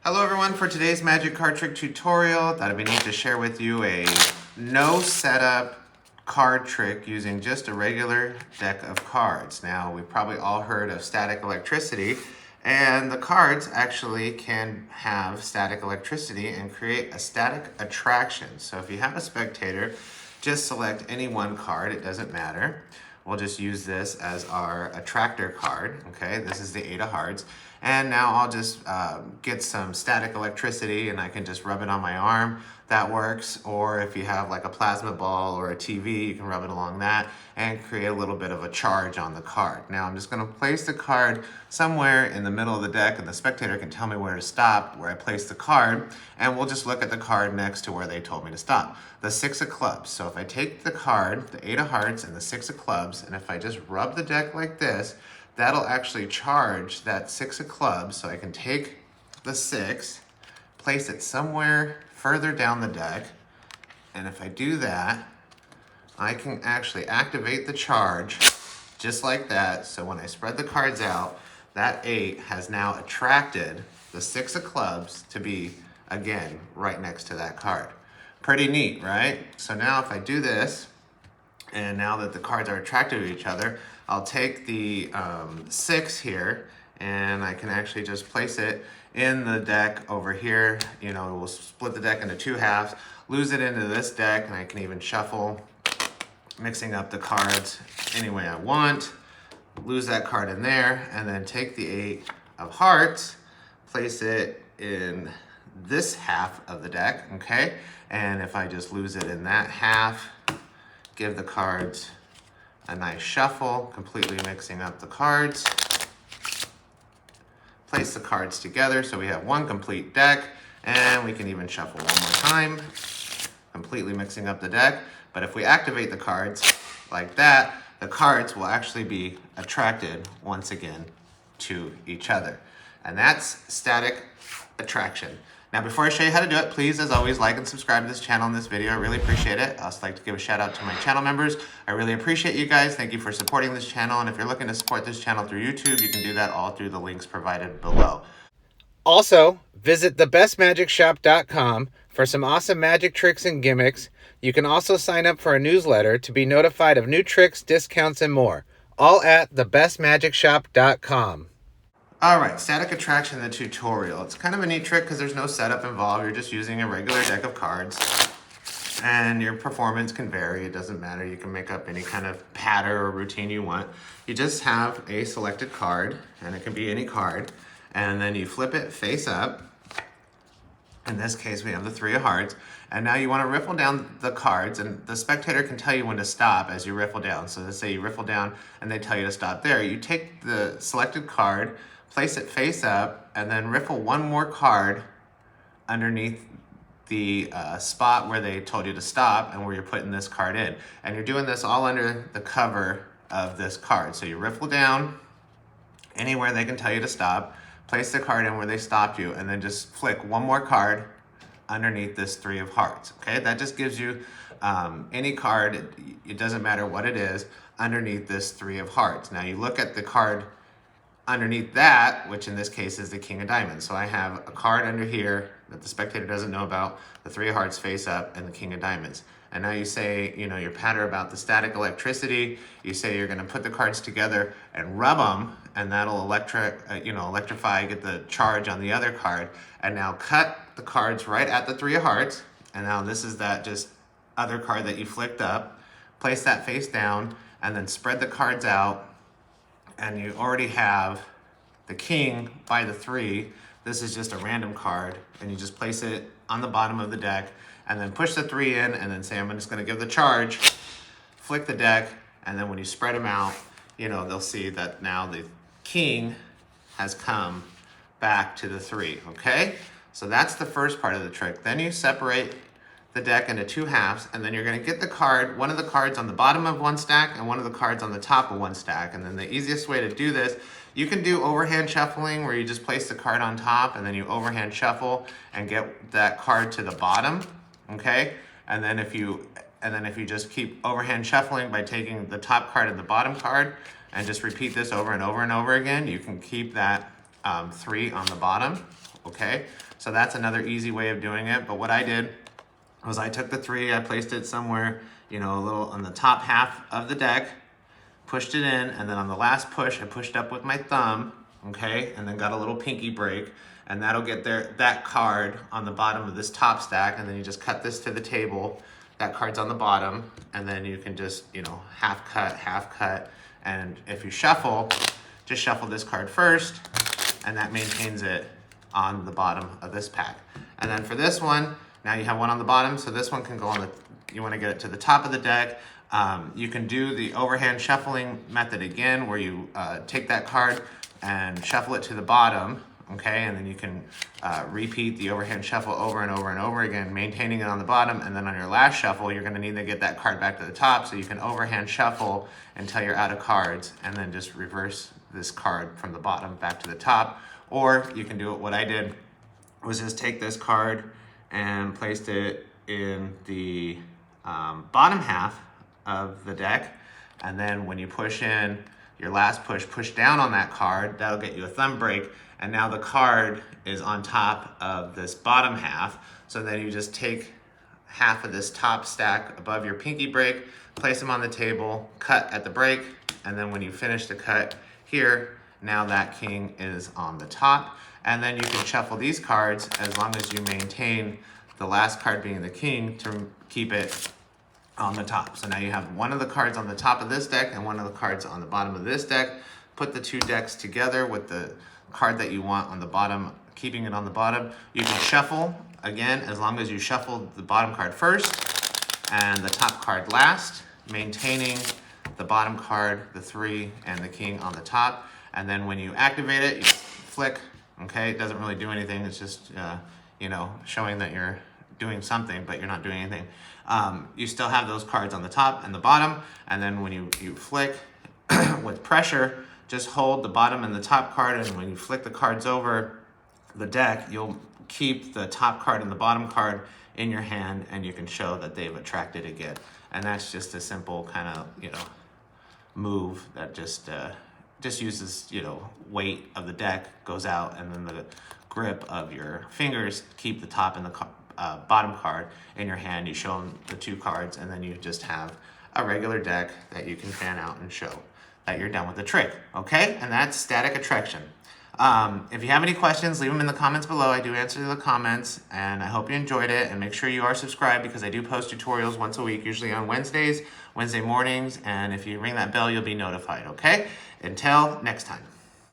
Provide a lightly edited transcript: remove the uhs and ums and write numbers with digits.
Hello everyone, for today's magic card trick tutorial, thought it'd be neat to share with you a no setup card trick using just a regular deck of cards. Now, we've probably all heard of static electricity, and the cards actually can have static electricity and create a static attraction. So if you have a spectator, just select any one card, it doesn't matter. We'll just use this as our attractor card, okay? This is the 8 of hearts. And now I'll just get some static electricity and I can just rub it on my arm. That works. Or if you have like a plasma ball or a TV, you can rub it along that and create a little bit of a charge on the card. Now I'm just gonna place the card somewhere in the middle of the deck, and the spectator can tell me where to stop, where I place the card, and we'll just look at the card next to where they told me to stop. The 6 of clubs. So if I take the card, the 8 of hearts and the 6 of clubs, and if I just rub the deck like this, that'll actually charge that 6 of clubs. So I can take the 6, place it somewhere further down the deck, and if I do that, I can actually activate the charge just like that. So when I spread the cards out, that 8 has now attracted the 6 of clubs to be, again, right next to that card. Pretty neat, right? So now if I do this, and now that the cards are attracted to each other, I'll take the 6 here, and I can actually just place it in the deck over here. You know, we'll split the deck into 2 halves, lose it into this deck, and I can even shuffle, mixing up the cards any way I want, lose that card in there, and then take the 8 of hearts, place it in this half of the deck, okay? And if I just lose it in that half, give the cards a nice shuffle, completely mixing up the cards. Place the cards together so we have one complete deck, and we can even shuffle one more time, completely mixing up the deck. But if we activate the cards like that, the cards will actually be attracted once again to each other. And that's static attraction. Now, before I show you how to do it, please, as always, like and subscribe to this channel and this video. I really appreciate it. I also like to give a shout out to my channel members. I really appreciate you guys. Thank you for supporting this channel. And if you're looking to support this channel through YouTube, you can do that all through the links provided below. Also, visit thebestmagicshop.com for some awesome magic tricks and gimmicks. You can also sign up for a newsletter to be notified of new tricks, discounts, and more. All at thebestmagicshop.com. All right, static attraction, the tutorial. It's kind of a neat trick because there's no setup involved. You're just using a regular deck of cards, and your performance can vary. It doesn't matter. You can make up any kind of pattern or routine you want. You just have a selected card, and it can be any card, and then you flip it face up. In this case, we have the 3 of hearts, and now you want to riffle down the cards, and the spectator can tell you when to stop as you riffle down. So let's say you riffle down, and they tell you to stop there. You take the selected card, place it face up, and then riffle one more card underneath the spot where they told you to stop and where you're putting this card in. And you're doing this all under the cover of this card. So you riffle down anywhere they can tell you to stop, place the card in where they stopped you, and then just flick one more card underneath this 3 of hearts, okay? That just gives you any card, it doesn't matter what it is, underneath this 3 of hearts. Now you look at the card underneath that, which in this case is the King of Diamonds. So I have a card under here that the spectator doesn't know about, the 3 of hearts face up, and the King of Diamonds. And now you say, you know, your patter about the static electricity. You say you're gonna put the cards together and rub them, and that'll electrify, get the charge on the other card. And now cut the cards right at the 3 of hearts. And now this is that just other card that you flicked up. Place that face down, and then spread the cards out. And you already have the king by the 3. This is just a random card, and you just place it on the bottom of the deck, and then push the 3 in, and then say, I'm just gonna give the charge, flick the deck, and then when you spread them out, you know, they'll see that now the king has come back to the 3, okay? So that's the first part of the trick. Then you separate the deck into 2 halves, and then you're gonna get the card, one of the cards on the bottom of one stack and one of the cards on the top of one stack. And then the easiest way to do this, you can do overhand shuffling where you just place the card on top and then you overhand shuffle and get that card to the bottom, okay? And then if you just keep overhand shuffling by taking the top card and the bottom card and just repeat this over and over and over again, you can keep that 3 on the bottom, okay? So that's another easy way of doing it. But what I did was I took the 3, I placed it somewhere, you know, a little on the top half of the deck, pushed it in, and then on the last push, I pushed up with my thumb, okay, and then got a little pinky break, and that'll get that card on the bottom of this top stack, and then you just cut this to the table. That card's on the bottom, and then you can just, you know, half cut, and if you shuffle, just shuffle this card first, and that maintains it on the bottom of this pack. And then for this one, now you have one on the bottom, so this one can go on the, you wanna get it to the top of the deck. You can do the overhand shuffling method again, where you take that card and shuffle it to the bottom, okay? And then you can repeat the overhand shuffle over and over and over again, maintaining it on the bottom. And then on your last shuffle, you're gonna need to get that card back to the top, so you can overhand shuffle until you're out of cards, and then just reverse this card from the bottom back to the top. Or you can do it, what I did was just take this card and placed it in the bottom half of the deck, and then when you push in your last push down on that card, that'll get you a thumb break, and now the card is on top of this bottom half. So then you just take half of this top stack above your pinky break, place them on the table, cut at the break, and then when you finish the cut here, now that king is on the top. And then you can shuffle these cards as long as you maintain the last card being the king to keep it on the top. So now you have one of the cards on the top of this deck and one of the cards on the bottom of this deck. Put the 2 decks together with the card that you want on the bottom, keeping it on the bottom. You can shuffle, again, as long as you shuffle the bottom card first and the top card last, maintaining the bottom card, the 3, and the king on the top. And then when you activate it, you flick, okay? It doesn't really do anything. It's just, you know, showing that you're doing something, but you're not doing anything. You still have those cards on the top and the bottom, and then when you flick with pressure, just hold the bottom and the top card, and when you flick the cards over the deck, you'll keep the top card and the bottom card in your hand, and you can show that they've attracted again. And that's just a simple kind of, you know, move that just uses, you know, weight of the deck goes out, and then the grip of your fingers keep the top and the bottom card in your hand. You show them the 2 cards, and then you just have a regular deck that you can fan out and show that you're done with the trick, okay? And that's static attraction. If you have any questions, leave them in the comments below. I do answer the comments, and I hope you enjoyed it. And make sure you are subscribed, because I do post tutorials once a week, usually on Wednesday mornings. And if you ring that bell, you'll be notified, okay? Until next time.